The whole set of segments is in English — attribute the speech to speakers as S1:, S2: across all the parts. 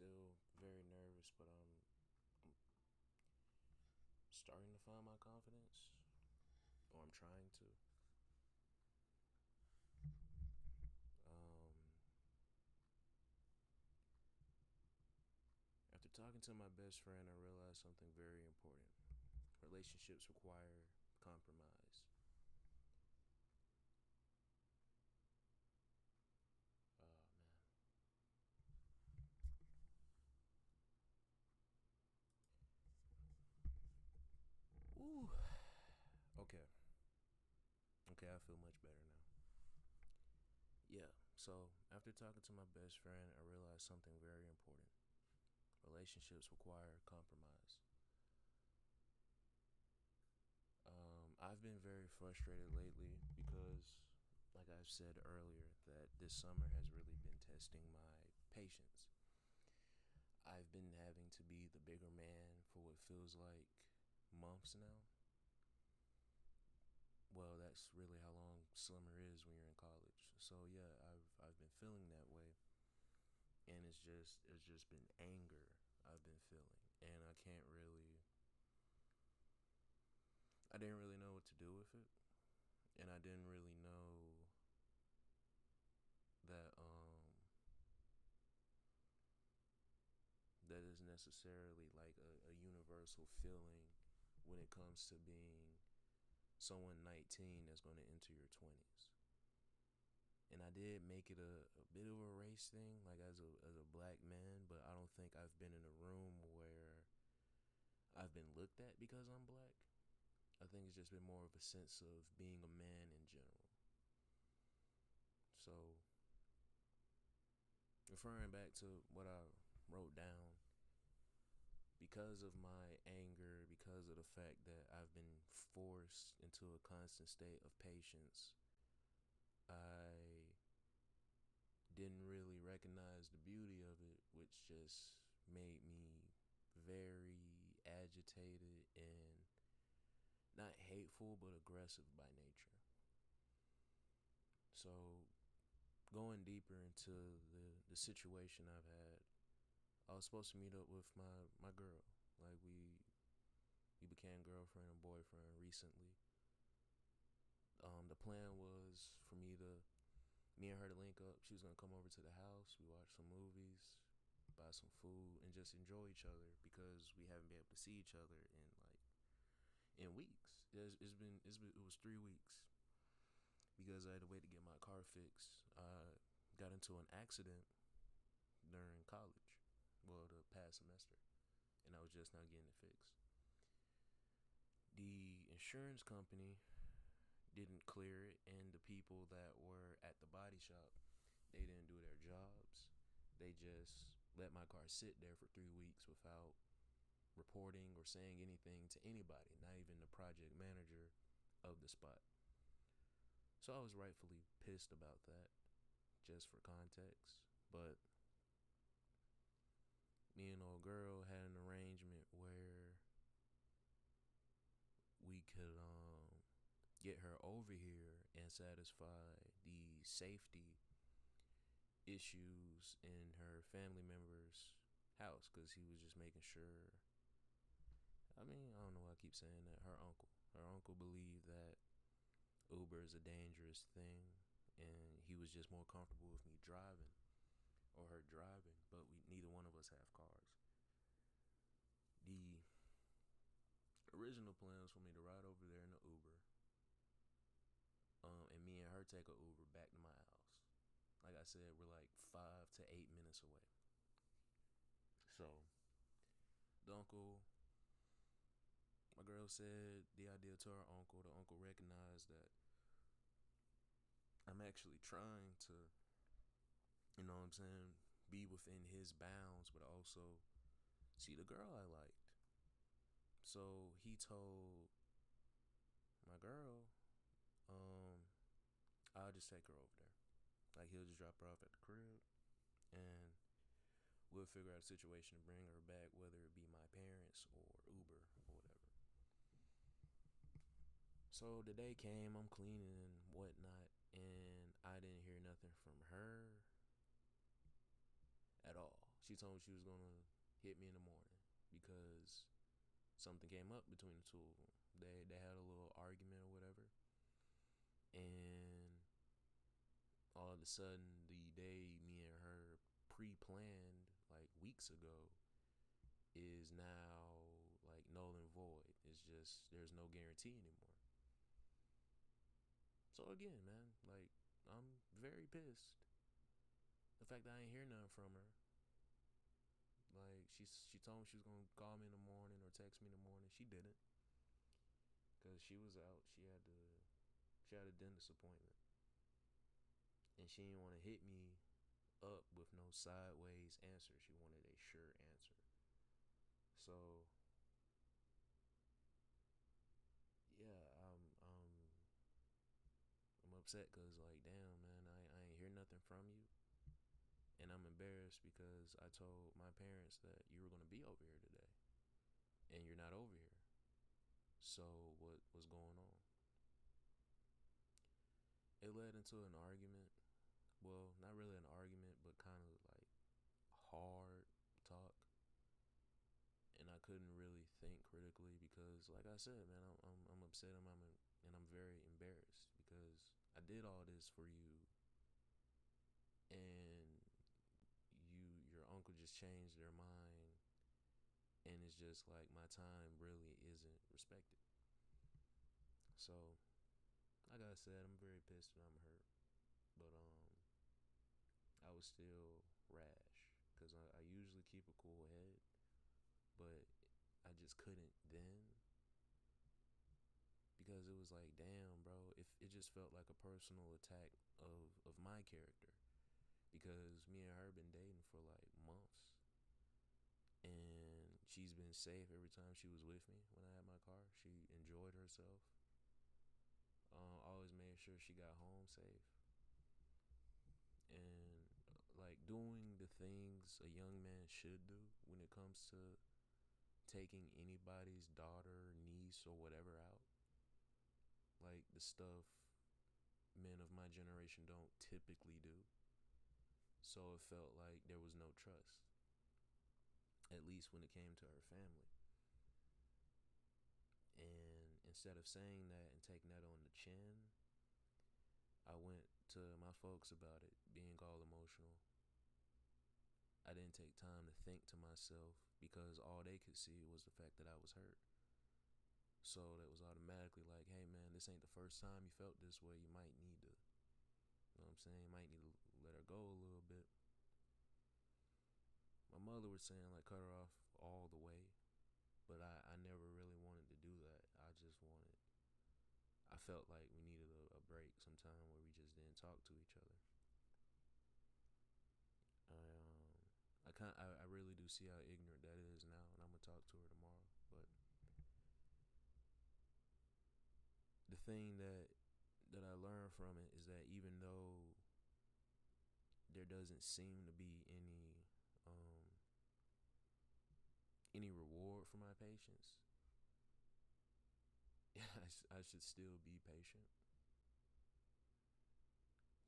S1: still very nervous, but I'm starting to find my confidence, or I'm trying to. Um, After talking to my best friend, I realized something very important. Relationships require compromise. Oh man. Ooh. Okay. Okay, I feel much better now. Yeah. So after talking to my best friend, I realized something very important. Relationships require compromise. I've been very frustrated lately because, like I've said earlier, that this summer has really been testing my patience. I've been having to be the bigger man for what feels like months now. Well, that's really how long summer is when you're in college. So yeah, I've been feeling that way, and it's just been anger I've been feeling, and I didn't really know what to do with it, and I didn't really know that that is necessarily like a universal feeling when it comes to being someone 19 that's going to enter your 20s. And I did make it a bit of a race thing, like as a black man, but I don't think I've been in a room where I've been looked at because I'm black. I think it's just been more of a sense of being a man in general. So, referring back to what I wrote down, because of my anger, because of the fact that I've been forced into a constant state of patience, I didn't really recognize the beauty of it, which just made me very agitated and not hateful but aggressive by nature. So, going deeper into the situation I've had, I was supposed to meet up with my girl. Like we became girlfriend and boyfriend recently. The plan was for me and her to link up. She was gonna come over to the house. We watch some movies, buy some food, and just enjoy each other because we haven't been able to see each other in weeks. It was 3 weeks because I had to wait to get my car fixed. I got into an accident during college, well, the past semester, and I was just now getting it fixed. The insurance company didn't clear it, and the people that were at the body shop, they didn't do their jobs. They just let my car sit there for 3 weeks without reporting or saying anything to anybody, not even the project manager of the spot. So I was rightfully pissed about that, just for context. But me and old girl had an arrangement where we could get her over here and satisfy the safety issues in her family member's house, because he was just making sure. I mean, I don't know why I keep saying that. Her uncle believed that Uber is a dangerous thing, and he was just more comfortable with me driving or her driving, but we neither one of us have cars. The original plan was for me to ride over there in the Uber, and me and her take a Uber back to my house. Like I said, we're like 5 to 8 minutes away. So the uncle, my girl said the idea to her uncle. The uncle recognized that I'm actually trying to, you know what I'm saying, be within his bounds, but also see the girl I liked. So he told my girl, I'll just take her over there. Like, he'll just drop her off at the crib, and we'll figure out a situation to bring her back, whether it be my parents or Uber or whatever. So the day came, I'm cleaning and whatnot, and I didn't hear nothing from her at all. she told me she was gonna hit me in the morning because something came up between the two of them. They had a little argument or whatever, and all of a sudden, the day me and her pre-planned like weeks ago is now like null and void. It's just there's no guarantee anymore. So again, man, like I'm very pissed. The fact that I ain't hear nothing from her. Like she told me she was gonna call me in the morning or text me in the morning. She didn't, cause she was out. She had a dentist appointment, and she didn't want to hit me up with no sideways answer. She wanted a sure answer. So yeah, I'm upset because like damn man, I ain't hear nothing from you, and I'm embarrassed because I told my parents that you were gonna be over here today, and you're not over here. So what was going on? It led into an argument. Well, not really an argument, but kind of like hard talk. And I couldn't really think critically because, like I said, man, I'm upset. And I'm very embarrassed because I did all this for you, and your uncle just changed their mind, and it's just like my time really isn't respected. So, like I said, I'm very pissed and I'm hurt, but I was still rash because I usually keep a cool head, but I just couldn't then because it was like, damn, bro, if it just felt like a personal attack of my character because me and her been dating for like months, and she's been safe every time she was with me when I had my car. She enjoyed herself. Always made sure she got home safe, and like doing the things a young man should do when it comes to taking anybody's daughter, niece, or whatever out. Like the stuff men of my generation don't typically do. So it felt like there was no trust, at least when it came to her family. And instead of saying that and taking that on the chin, I went to my folks about it, being all emotional. I didn't take time to think to myself because all they could see was the fact that I was hurt. So that was automatically like, hey man, this ain't the first time you felt this way. You might need to, you know what I'm saying? You might need to let her go a little bit. My mother was saying like cut her off all the way, but I never really wanted to do that. I felt like we needed a break sometime where we just didn't talk to each other. I really do see how ignorant that is now, and I'm gonna talk to her tomorrow. But the thing that I learned from it is that even though there doesn't seem to be any reward for my patience, I should still be patient,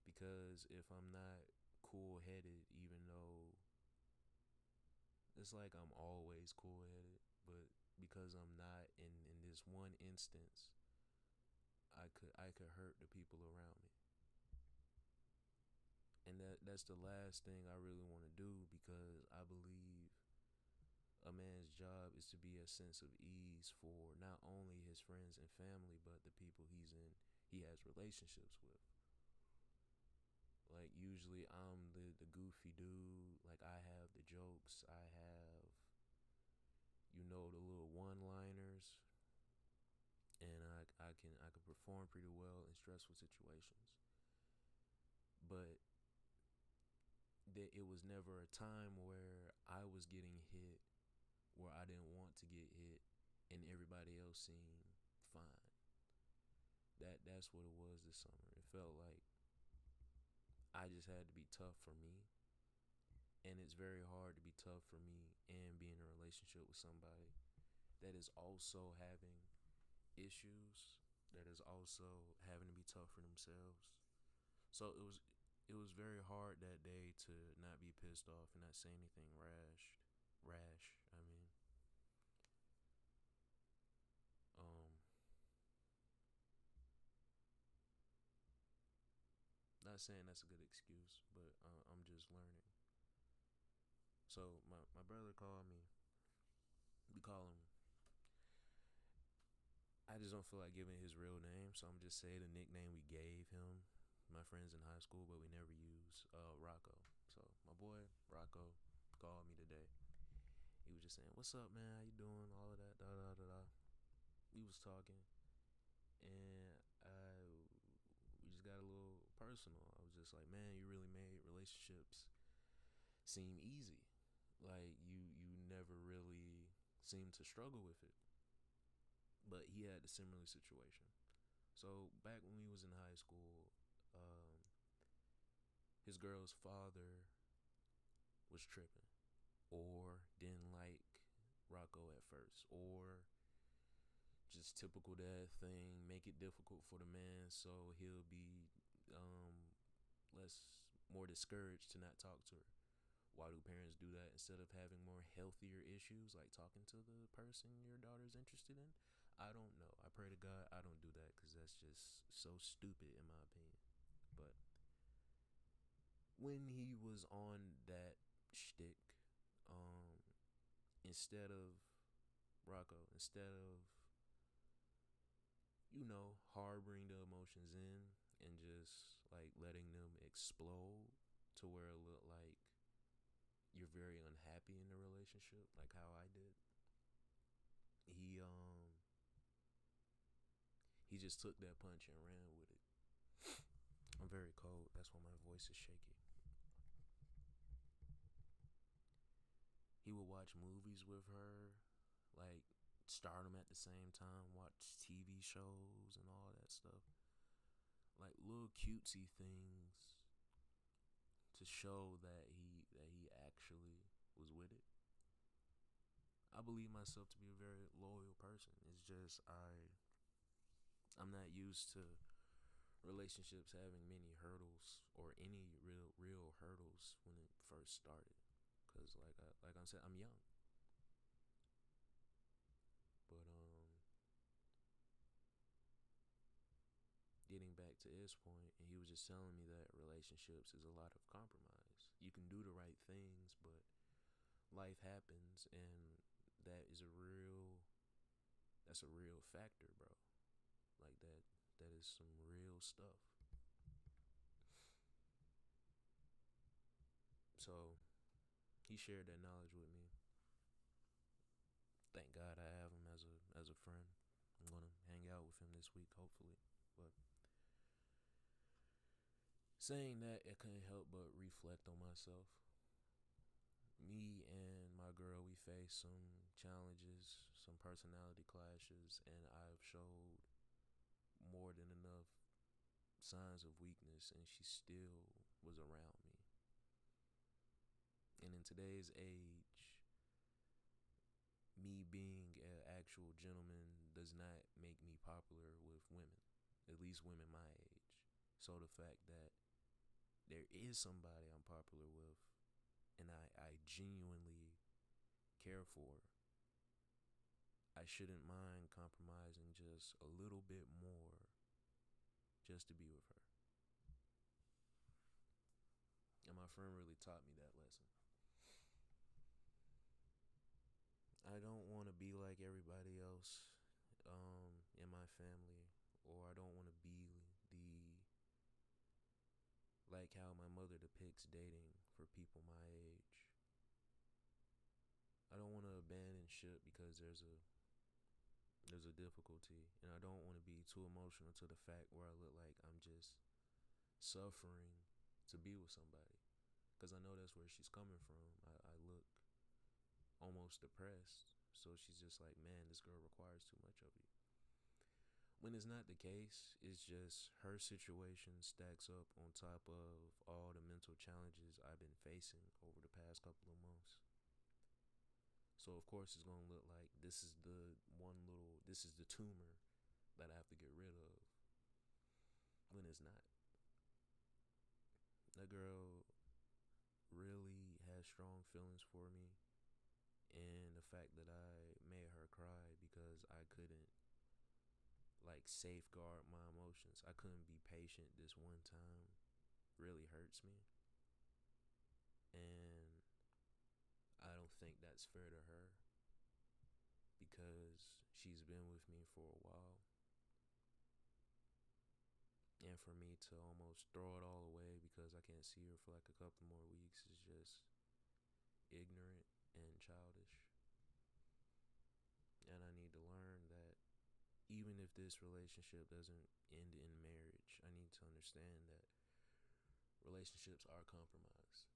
S1: because if I'm not cool headed, even though it's like I'm always cool headed, but because I'm not in this one instance, I could hurt the people around me. And that's the last thing I really want to do, because I believe a man's job is to be a sense of ease for not only his friends and family, but the people he has relationships with. Like usually I'm the goofy dude. Like I have the jokes, I have the little one-liners, and I can perform pretty well in stressful situations. But it was never a time where I was getting hit where I didn't want to get hit and everybody else seemed fine. That's what it was this summer. It felt like I just had to be tough for me. And it's very hard to be tough for me and be in a relationship with somebody that is also having issues, that is also having to be tough for themselves. So it was very hard that day to not be pissed off and not say anything rash. I mean, um, not saying that's a good excuse, but I'm just learning. So my brother called me. We call him. I just don't feel like giving his real name, so I'm just saying the nickname we gave him. My friends in high school, but we never use Rocco. So my boy Rocco called me today. He was just saying, "What's up, man? How you doing? All of that, da da da da." We was talking, and we just got a little personal. I was just like, "Man, you really made relationships seem easy. Like you never really seemed to struggle with it." But he had a similar situation. So back when we was in high school, um, his girl's father was tripping, or didn't like Rocco at first, or just typical dad thing, make it difficult for the man, so he'll be more discouraged to not talk to her. Why do parents do that instead of having more healthier issues like talking to the person your daughter's interested in? I don't know. I pray to God I don't do that, because that's just so stupid in my opinion. But when he was on that shtick, um, instead of harboring the emotions in and just like letting them explode to where it looked like you're very unhappy in the relationship, like how I did. He just took that punch and ran with it. I'm very cold. That's why my voice is shaky. He would watch movies with her, like start them at the same time, watch TV shows and all that stuff. Like little cutesy things to show that he actually was with it. I believe myself to be a very loyal person. It's just I'm not used to relationships having many hurdles or any real hurdles when it first started. Cause like I said, I'm young. But getting back to his point, and he was just telling me that relationships is a lot of compromise. You can do the right things, but life happens, and that's a real factor, bro. Like that is some real stuff. So he shared that knowledge with me. Thank God I have him as a friend. I'm gonna hang out with him this week, hopefully. But saying that, I couldn't help but reflect on myself. Me and my girl, we faced some challenges, some personality clashes, and I've showed more than enough signs of weakness, and she still was around me. And in today's age, me being an actual gentleman does not make me popular with women, at least women my age. So the fact that there is somebody I'm popular with and I genuinely care for, I shouldn't mind compromising just a little bit more just to be with her. And my friend really taught me that lesson. I don't want to be like everybody else in my family, or I don't want to be the like how my mother depicts dating for people my age. I don't want to abandon ship because there's a difficulty, and I don't want to be too emotional to the fact where I look like I'm just suffering to be with somebody, because I know that's where she's coming from. I look almost depressed, so she's just like, man, this girl requires too much of you. When it's not the case, it's just her situation stacks up on top of all the mental challenges I've been facing over the past couple of months. So of course it's gonna look like this is the tumor that I have to get rid of, when it's not. That girl really has strong feelings for me, and the fact that I made her cry because I couldn't like safeguard my emotions. I couldn't be patient this one time really hurts me. And I don't think that's fair to her because she's been with me for a while. And for me to almost throw it all away because I can't see her for like a couple more weeks is just ignorant and childish. And I need to learn that even if this relationship doesn't end in marriage, I need to understand that relationships are compromise.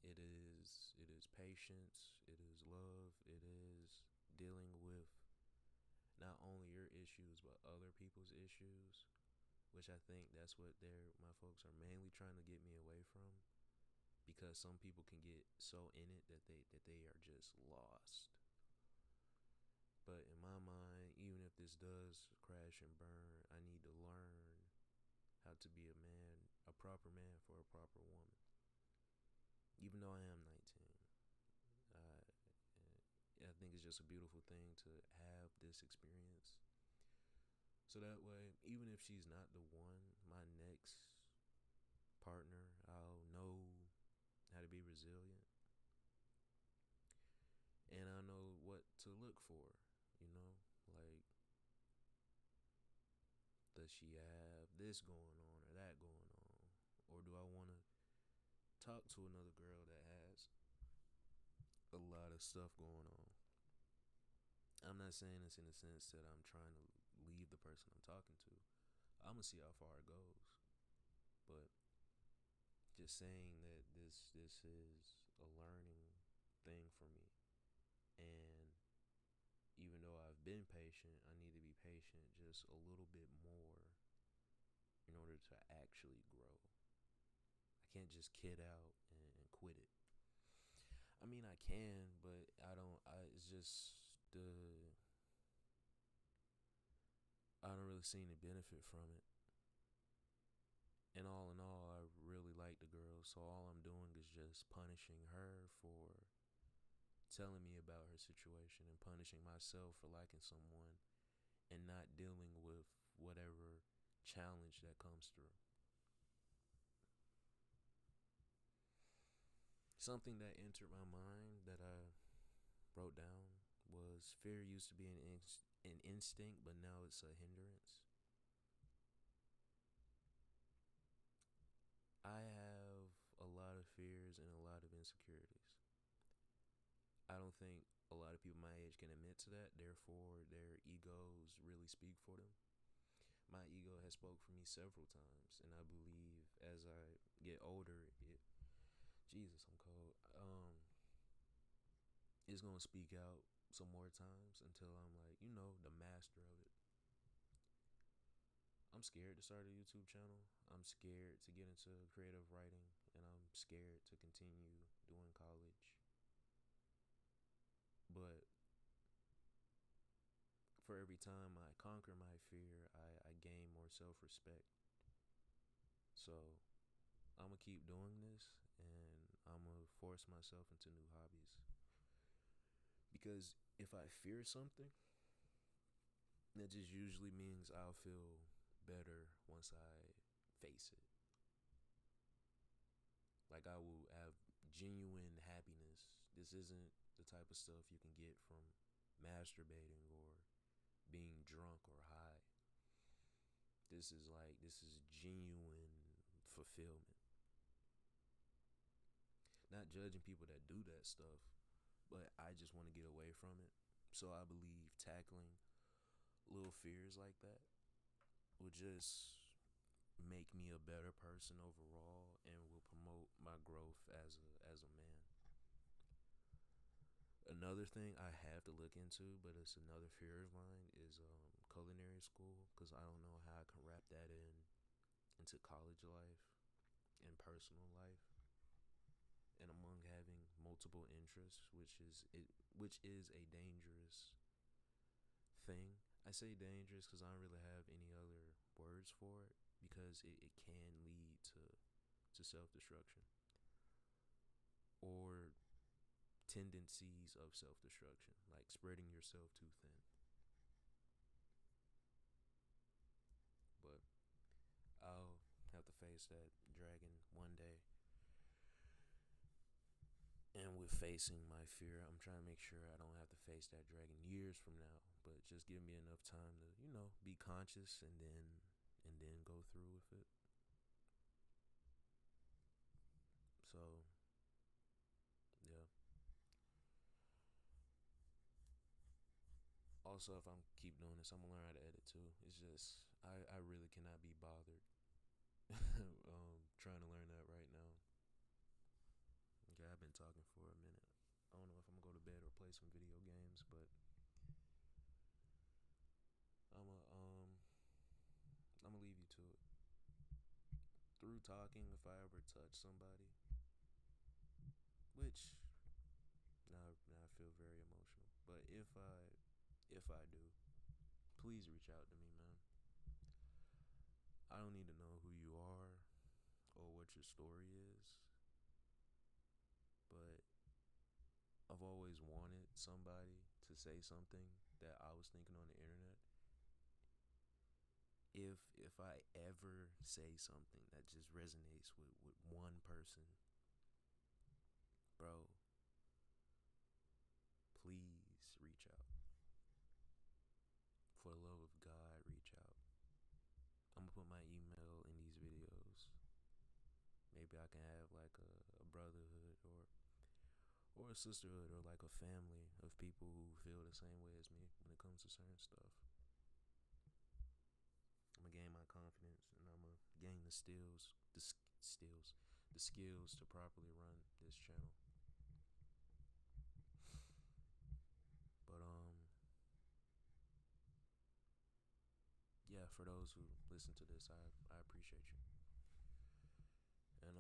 S1: It is patience, it is love, it is dealing with not only your issues but other people's issues, which I think that's what my folks are mainly trying to get me away from, because some people can get so in it that they are just lost. But in my mind, even if this does crash and burn, I need to learn how to be a man, a proper man for a proper woman. Even though I am 19, I think it's just a beautiful thing to have this experience. So that way, even if she's not the one, my next partner, I'll know how to be resilient. And I know what to look for, you know? Like, does she have this going on or that going on? Or do I want to talk to another girl that has a lot of stuff going on? I'm not saying this in the sense that I'm trying to leave the person I'm talking to. I'm gonna see how far it goes. But just saying that this is a learning thing for me. And even though I've been patient, I need to be patient just a little bit more in order to actually grow. I can't just kid out and quit it. I mean, I can, but I don't. It's just I don't really see any benefit from it. And all in all, I really like the girl, so all I'm doing is just punishing her for telling me about her situation and punishing myself for liking someone and not dealing with whatever challenge that comes through. Something that entered my mind that I wrote down was fear used to be an instinct, but now it's a hindrance. I have a lot of fears and a lot of insecurities. I don't think a lot of people my age can admit to that. Therefore, their egos really speak for them. My ego has spoke for me several times, and I believe as I get older, Jesus, I'm cold. It's gonna speak out some more times until I'm like, the master of it. I'm scared to start a YouTube channel. I'm scared to get into creative writing, and I'm scared to continue doing college. But for every time I conquer my fear, I gain more self-respect. So I'm going to keep doing this, and I'm going to force myself into new hobbies. Because if I fear something, that just usually means I'll feel better once I face it. Like, I will have genuine happiness. This isn't the type of stuff you can get from masturbating or being drunk or high. This is genuine fulfillment. Not judging people that do that stuff, but I just want to get away from it. So I believe tackling little fears like that will just make me a better person overall and will promote my growth as a man. Another thing I have to look into, but it's another fear of mine, is culinary school, because I don't know how I can wrap that into college life and personal life, and among having multiple interests, which is a dangerous thing. I say dangerous because I don't really have any other words for it, because it can lead to self-destruction or tendencies of self-destruction, like spreading yourself too thin. But I'll have to face that dragon one day. And with facing my fear, I'm trying to make sure I don't have to face that dragon years from now, but just give me enough time to, be conscious and then go through with it. So, yeah. Also, if I keep doing this, I'm gonna learn how to edit too. It's just I really cannot be bothered trying to learn that right now. Okay, I've been talking for a minute. I don't know if I'm gonna go to bed or play some video games, but I'm a I'm gonna leave you to it. Through talking, if I ever touch somebody, which now I feel very emotional, but if I do, please reach out to me, man. I don't need to know who you are or what your story is, but I've always wanted somebody to say something that I was thinking on the internet. If I ever say something that just resonates with one person, bro, please reach out. For the love of God, reach out. I'm gonna put my email in these videos. Maybe I can have like a brotherhood or a sisterhood or like a family of people who feel the same way as me when it comes to certain stuff. I'm gonna gain my confidence and I'm gonna gain the skills to properly run this channel. But yeah, for those who listen to this, I appreciate you. And